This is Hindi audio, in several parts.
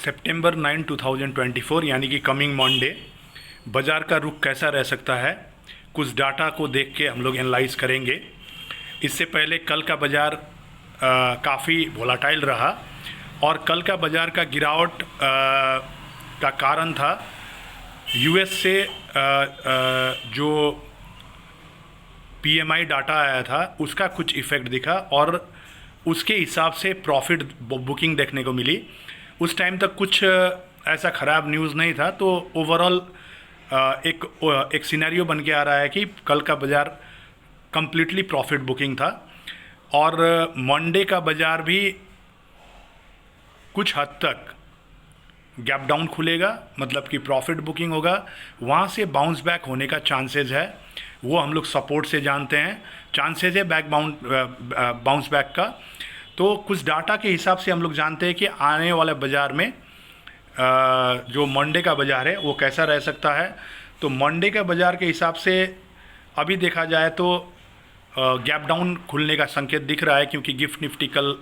सितंबर 9 2024 यानी कि कमिंग मंडे बाज़ार का रुख कैसा रह सकता है, कुछ डाटा को देख के हम लोग एनालाइज करेंगे। इससे पहले कल का बाज़ार काफ़ी वोलाटाइल रहा और कल का बाज़ार का गिरावट का कारण था यूएस से जो पीएमआई डाटा आया था उसका कुछ इफ़ेक्ट दिखा और उसके हिसाब से प्रॉफिट बुकिंग देखने को मिली। उस टाइम तक कुछ ऐसा ख़राब न्यूज़ नहीं था, तो ओवरऑल एक सिनेरियो बन के आ रहा है कि कल का बाज़ार कम्प्लीटली प्रॉफिट बुकिंग था और मंडे का बाज़ार भी कुछ हद तक गैप डाउन खुलेगा, मतलब कि प्रॉफिट बुकिंग होगा, वहाँ से बाउंस बैक होने का चांसेस है। वो हम लोग सपोर्ट से जानते हैं, चांसेस है बाउंस बैक का। तो कुछ डाटा के हिसाब से हम लोग जानते हैं कि आने वाले बाज़ार में जो मंडे का बाज़ार है वो कैसा रह सकता है। तो मंडे का बाज़ार के हिसाब से अभी देखा जाए तो गैप डाउन खुलने का संकेत दिख रहा है, क्योंकि गिफ्ट निफ्टी कल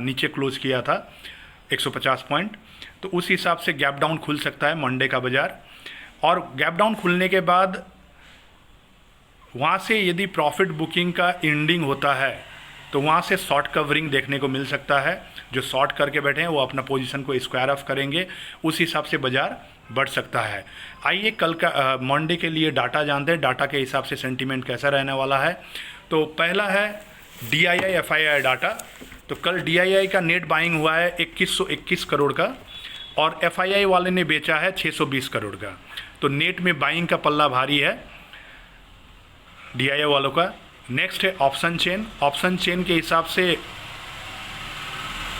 नीचे क्लोज किया था 150 पॉइंट, तो उस हिसाब से गैप डाउन खुल सकता है मंडे का बाज़ार। और गैप डाउन खुलने के बाद वहाँ से यदि प्रॉफिट बुकिंग का एंडिंग होता है तो वहाँ से शॉर्ट कवरिंग देखने को मिल सकता है। जो शॉर्ट करके बैठे हैं वो अपना पोजीशन को स्क्वायर ऑफ करेंगे, उस हिसाब से बाज़ार बढ़ सकता है। आइए कल का मंडे के लिए डाटा जानते हैं, डाटा के हिसाब से सेंटीमेंट कैसा रहने वाला है। तो पहला है DII FII डाटा। तो कल DII का नेट बाइंग हुआ है 2121 करोड़ का और FII वाले ने बेचा है 620 करोड़ का। तो नेट में बाइंग का पल्ला भारी है DII वालों का। नेक्स्ट है ऑप्शन चेन। ऑप्शन चेन के हिसाब से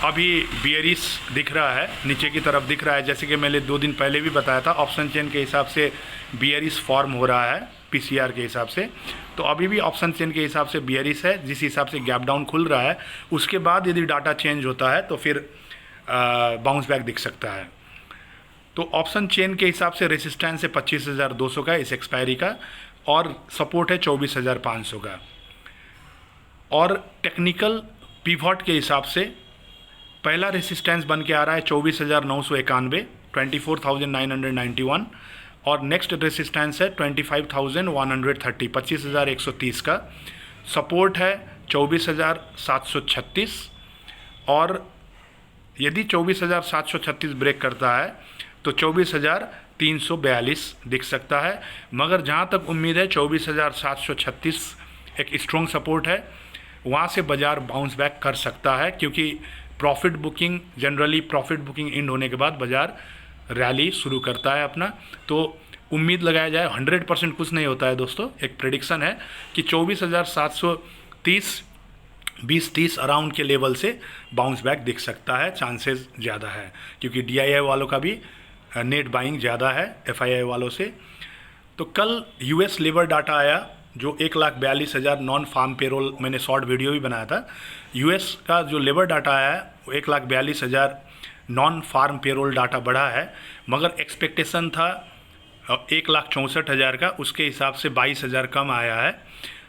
अभी बियरिश दिख रहा है, नीचे की तरफ दिख रहा है, जैसे कि मैंने 2 दिन पहले भी बताया था। ऑप्शन चेन के हिसाब से बियरिश फॉर्म हो रहा है PCR के हिसाब से। तो अभी भी ऑप्शन चेन के हिसाब से बियरिश है, जिस हिसाब से गैप डाउन खुल रहा है उसके बाद यदि डाटा चेंज होता है तो फिर बाउंस बैक दिख सकता है। तो ऑप्शन चेन के हिसाब से रेसिस्टेंस है 25,200 का इस एक्सपायरी का और सपोर्ट है 24,500 का। और टेक्निकल पिवट के हिसाब से पहला रेसिस्टेंस बन के आ रहा है 24,991 24,991 और नेक्स्ट रेसिस्टेंस है 25,130 25,130 का। सपोर्ट है 24,736 और यदि 24,736 ब्रेक करता है तो 24,342 दिख सकता है। मगर जहाँ तक उम्मीद है 24,736 एक स्ट्रॉन्ग सपोर्ट है, वहाँ से बाज़ार बाउंस बैक कर सकता है, क्योंकि profit booking generally profit booking and होने के बाद बाज़ार रैली शुरू करता है अपना। तो उम्मीद लगाया जाए, 100% कुछ नहीं होता है दोस्तों, एक प्रेडिक्शन है कि 24,730 20-30 अराउंड के लेवल से बाउंस बैक दिख सकता है, चांसेस ज़्यादा है, क्योंकि DII वालों का भी नेट बाइंग ज़्यादा है FII वालों से। तो कल US लेबर डाटा आया जो 1,42,000 नॉन फार्म पेरोल, मैंने शॉर्ट वीडियो भी बनाया था। US का जो लेबर डाटा आया है वो 1,42,000 नॉन फार्म पेरोल डाटा बढ़ा है, मगर एक्सपेक्टेशन था 1,64,000 का, उसके हिसाब से 22,000 कम आया है।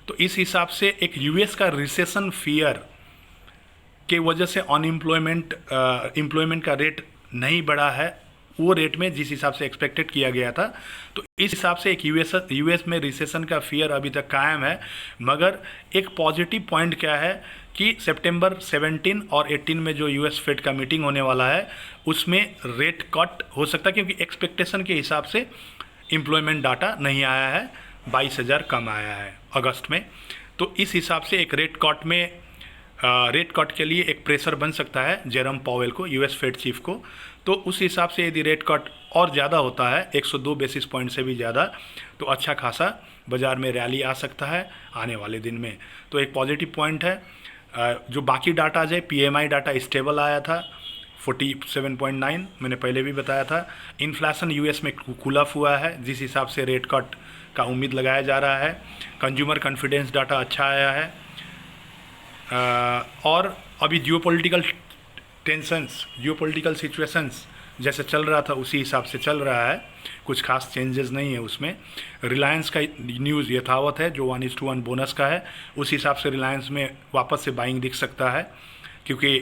तो इस हिसाब से एक US का रिसेशन फियर के वजह से एम्प्लॉयमेंट का रेट नहीं बढ़ा है वो रेट में जिस हिसाब से एक्सपेक्टेड किया गया था। तो इस हिसाब से एक US में रिसेशन का फियर अभी तक कायम है। मगर एक पॉजिटिव पॉइंट क्या है कि सितंबर 17 और 18 में जो US फेड का मीटिंग होने वाला है उसमें रेट कट हो सकता है, क्योंकि एक्सपेक्टेशन के हिसाब से एम्प्लॉयमेंट डाटा नहीं आया है, 22,000 कम आया है अगस्त में। तो इस हिसाब से एक रेट कट के लिए एक प्रेशर बन सकता है जेरम पॉवेल को, US फेड चीफ को। तो उस हिसाब से यदि रेट कट और ज़्यादा होता है 102 बेसिस पॉइंट से भी ज़्यादा, तो अच्छा खासा बाज़ार में रैली आ सकता है आने वाले दिन में। तो एक पॉजिटिव पॉइंट है। जो बाकी डाटा है, PMI डाटा स्टेबल आया था 47.9, मैंने पहले भी बताया था। इन्फ्लेशन US में कूल ऑफ हुआ है, जिस हिसाब से रेट कट का उम्मीद लगाया जा रहा है। कंज्यूमर कॉन्फिडेंस डाटा अच्छा आया है और अभी जियोपॉलिटिकल टेंशंस, जियोपॉलिटिकल सिचुएशंस जैसे चल रहा था उसी हिसाब से चल रहा है, कुछ खास चेंजेस नहीं है उसमें। रिलायंस का न्यूज़ यथावत है जो 1:1 बोनस का है, उस हिसाब से रिलायंस में वापस से बाइंग दिख सकता है, क्योंकि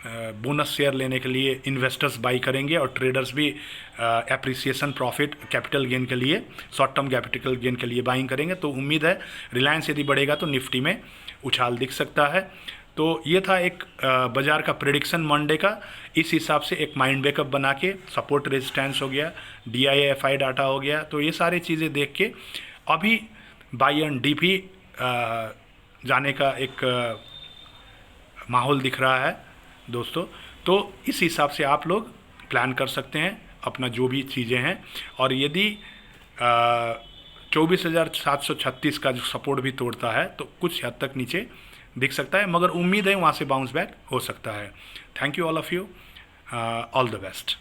बोनस शेयर लेने के लिए इन्वेस्टर्स बाई करेंगे और ट्रेडर्स भी एप्रिसिएशन प्रॉफिट कैपिटल गेन के लिए, शॉर्ट टर्म कैपिटल गेन के लिए बाइंग करेंगे। तो उम्मीद है रिलायंस यदि बढ़ेगा तो निफ्टी में उछाल दिख सकता है। तो ये था एक बाज़ार का प्रेडिक्शन मंडे का। इस हिसाब से एक माइंड बैकअप बना के सपोर्ट रेजिस्टेंस हो गया, DIFI डाटा हो गया, तो ये सारी चीज़ें देख के अभी बाई एंड डीप ही जाने का एक माहौल दिख रहा है दोस्तों। तो इस हिसाब से आप लोग प्लान कर सकते हैं अपना जो भी चीज़ें हैं। और यदि 24,736 का जो सपोर्ट भी तोड़ता है तो कुछ हद तक नीचे दिख सकता है, मगर उम्मीद है वहाँ से बाउंस बैक हो सकता है। Thank you all of you, all the best.